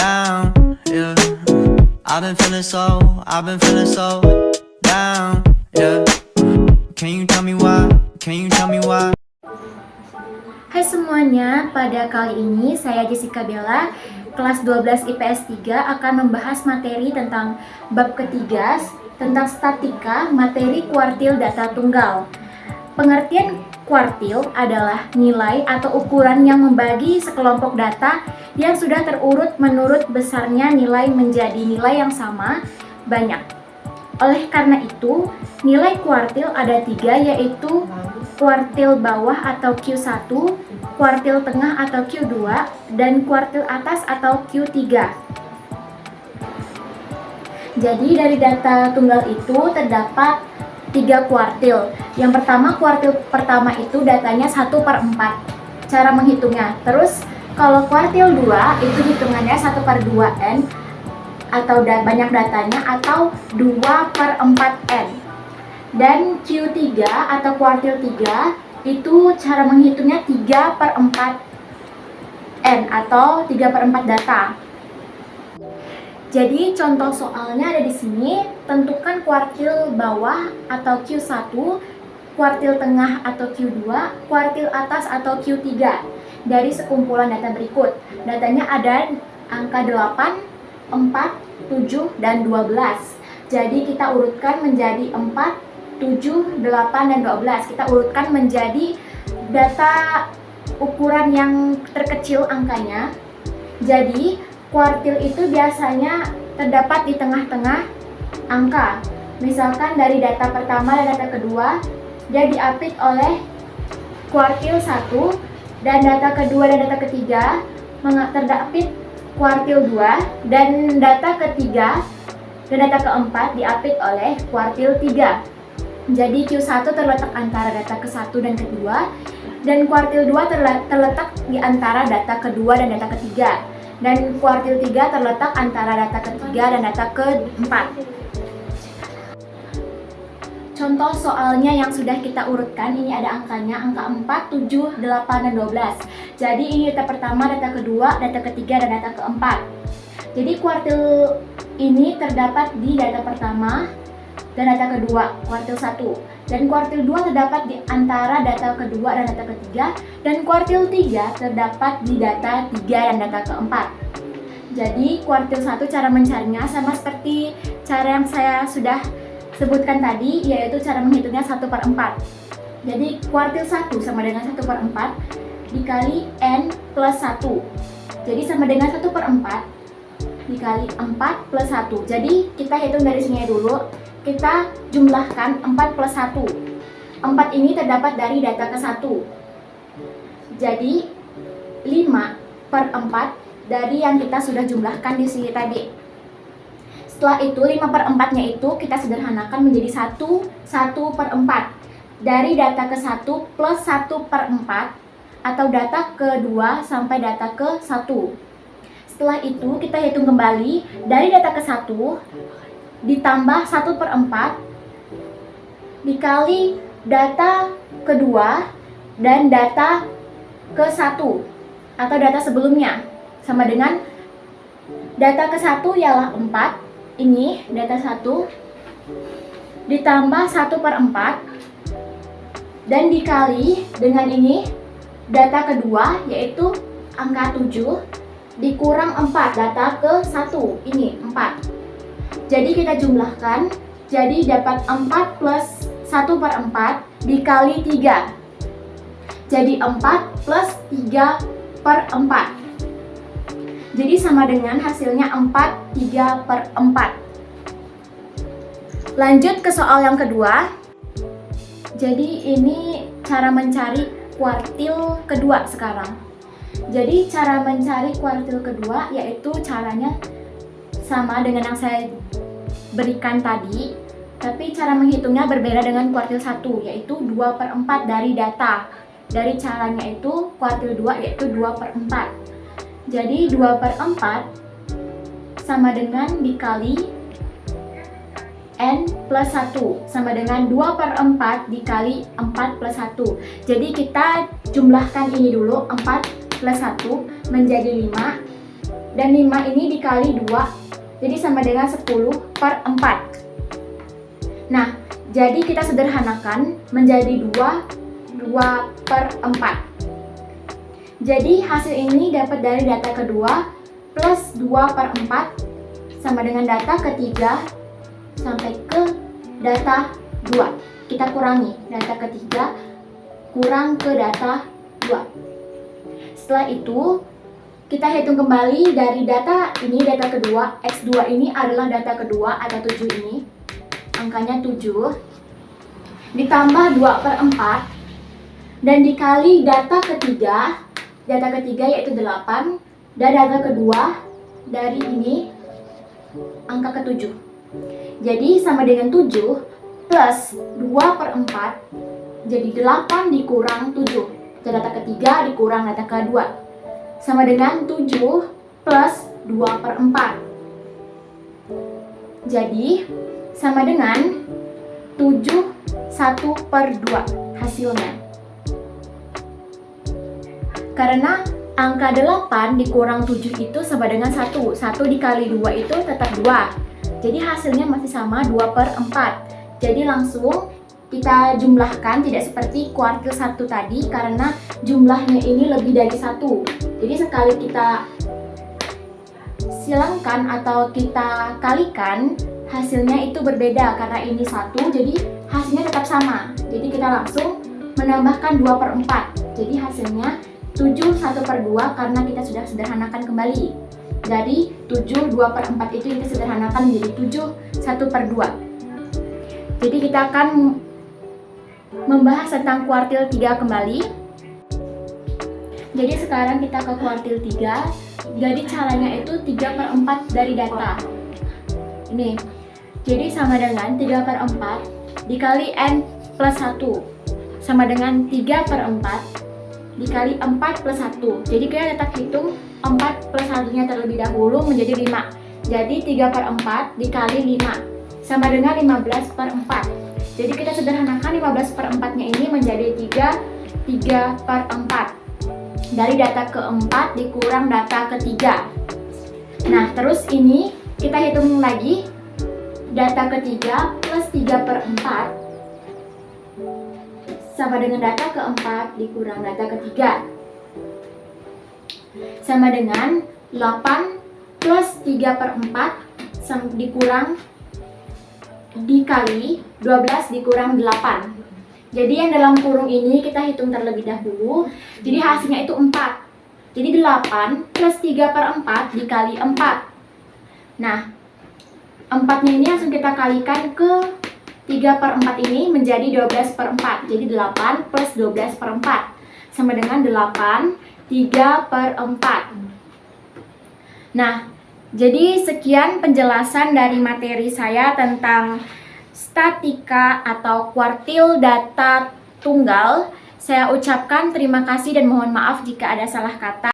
down, yeah. I've been feeling so down, yeah. Can you tell me why? Can you tell me why? Hai semuanya, pada kali ini saya Jessica Bella, kelas 12 IPS 3 akan membahas materi tentang bab ketiga tentang statika materi kuartil data tunggal. Pengertian kuartil adalah nilai atau ukuran yang membagi sekelompok data yang sudah terurut menurut besarnya nilai menjadi nilai yang sama banyak. Oleh karena itu, nilai kuartil ada 3, yaitu kuartil bawah atau Q1, kuartil tengah atau Q2, dan kuartil atas atau Q3. Jadi dari data tunggal itu terdapat 3 kuartil. Yang pertama, kuartil pertama itu datanya 1/4 cara menghitungnya. Terus kalau kuartil 2 itu hitungannya 1/2n atau banyak datanya, atau 2/4n. Dan Q3 atau kuartil 3 itu cara menghitungnya 3/4n atau 3/4 data. Jadi contoh soalnya ada di sini. Tentukan kuartil bawah atau Q1, kuartil tengah atau Q2, kuartil atas atau Q3 dari sekumpulan data berikut. Datanya ada angka 8, 4, 7, dan 12. Jadi kita urutkan menjadi 4, 7, 8, dan 12. Kita urutkan menjadi data ukuran yang terkecil angkanya. Jadi kuartil itu biasanya terdapat di tengah-tengah angka. Misalkan dari data pertama dan data kedua, dia diapit oleh kuartil 1, dan data kedua dan data ketiga terdapit kuartil 2, dan data ketiga dan data keempat diapit oleh kuartil 3. Jadi Q1 terletak antara data ke-1 dan kedua, dan kuartil 2 terletak di antara data kedua dan data ketiga. Dan kuartil 3 terletak antara data ketiga dan data keempat. Contoh soalnya yang sudah kita urutkan, ini ada angkanya, angka 4, 7, 8, dan 12. Jadi ini data pertama, data kedua, data ketiga, dan data keempat. Jadi kuartil ini terdapat di data pertama dan data kedua, kuartil 1. Dan kuartil 2 terdapat di antara data kedua dan data ketiga, dan kuartil 3 terdapat di data 3 dan data keempat. Jadi kuartil 1 cara mencarinya sama seperti cara yang saya sudah sebutkan tadi, yaitu cara menghitungnya 1/4. Jadi kuartil 1 sama dengan 1/4 dikali n plus 1. Jadi sama dengan 1/4 dikali 4 plus 1. Jadi kita hitung dari sini dulu. Kita jumlahkan 4 plus 1. 4 ini terdapat dari data ke-1. Jadi 5/4 dari yang kita sudah jumlahkan di sini tadi. Setelah itu 5/4-nya itu kita sederhanakan menjadi 1/4 dari data ke-1 plus 1/4 atau data ke-2 sampai data ke-1. Setelah itu kita hitung kembali dari data ke-1 ditambah 1/4 dikali data kedua dan data ke-1 atau data sebelumnya, sama dengan data ke-1 ialah 4, ini data 1 ditambah 1/4 dan dikali dengan ini data kedua, yaitu angka 7 dikurang 4, data ke-1 ini 4. Jadi kita jumlahkan, jadi dapat 4 plus 1/4 dikali 3. Jadi 4 plus 3/4. Jadi sama dengan hasilnya 4 3/4. Lanjut ke soal yang kedua. Jadi ini cara mencari kuartil kedua sekarang. Jadi cara mencari kuartil kedua yaitu caranya sama dengan yang saya berikan tadi, tapi cara menghitungnya berbeda dengan kuartil 1, yaitu 2/4 dari data. Dari caranya itu kuartil 2 yaitu 2/4. Jadi 2/4 sama dengan dikali n plus 1 sama dengan 2/4 dikali 4 plus 1. Jadi kita jumlahkan ini dulu, 4 plus 1 menjadi 5 dan 5 ini dikali 2, jadi sama dengan 10/4. Nah, jadi kita sederhanakan menjadi 2/4. Jadi hasil ini dapat dari data kedua plus 2/4 sama dengan data ketiga sampai ke data 2. Kita kurangi data ketiga kurang ke data 2. Setelah itu kita hitung kembali dari data ini, data kedua, X2 ini adalah data kedua atau 7 ini, angkanya 7, ditambah 2/4, dan dikali data ketiga yaitu 8, dan data kedua dari ini, angka ke-7. Jadi sama dengan 7 plus 2/4, jadi 8 dikurang 7, data ketiga dikurang data kedua, sama dengan 7 plus 2/4. Jadi sama dengan 7 1/2 hasilnya. Karena angka 8 dikurang 7 itu sama dengan 1. 1 dikali 2 itu tetap 2. Jadi hasilnya masih sama 2/4. Jadi langsung kita jumlahkan, tidak seperti kuartil 1 tadi karena jumlahnya ini lebih dari 1. Jadi sekali kita silangkan atau kita kalikan, hasilnya itu berbeda karena ini 1, jadi hasilnya tetap sama. Jadi kita langsung menambahkan 2/4. Jadi hasilnya 7 1/2 karena kita sudah sederhanakan kembali. Dari 7 2/4 itu kita sederhanakan menjadi 7 1/2. Jadi kita akan membahas tentang kuartil 3 kembali. Jadi sekarang kita ke kuartil 3. Jadi caranya itu 3/4 dari data. Ini. Jadi sama dengan 3/4 dikali N plus 1 sama dengan 3/4 dikali 4 plus 1. Jadi kita tetap hitung 4 plus 1-nya terlebih dahulu menjadi 5. Jadi 3/4 dikali 5 sama dengan 15/4. Jadi kita sederhanakan 15/4-nya ini menjadi 3/4. Dari data keempat dikurang data ketiga. Nah, terus ini kita hitung lagi data ketiga plus 3/4 sama dengan data keempat dikurang data ketiga. Sama dengan 8 plus 3/4 dikurang dikali 12 dikurang 8. Jadi yang dalam kurung ini kita hitung terlebih dahulu. Jadi hasilnya itu 4. Jadi 8 plus 3/4 dikali 4. Nah, 4-nya ini langsung kita kalikan ke 3/4 ini menjadi 12/4. Jadi 8 plus 12/4 sama dengan 8 3/4. Nah, jadi sekian penjelasan dari materi saya tentang statika atau kuartil data tunggal. Saya ucapkan terima kasih dan mohon maaf jika ada salah kata.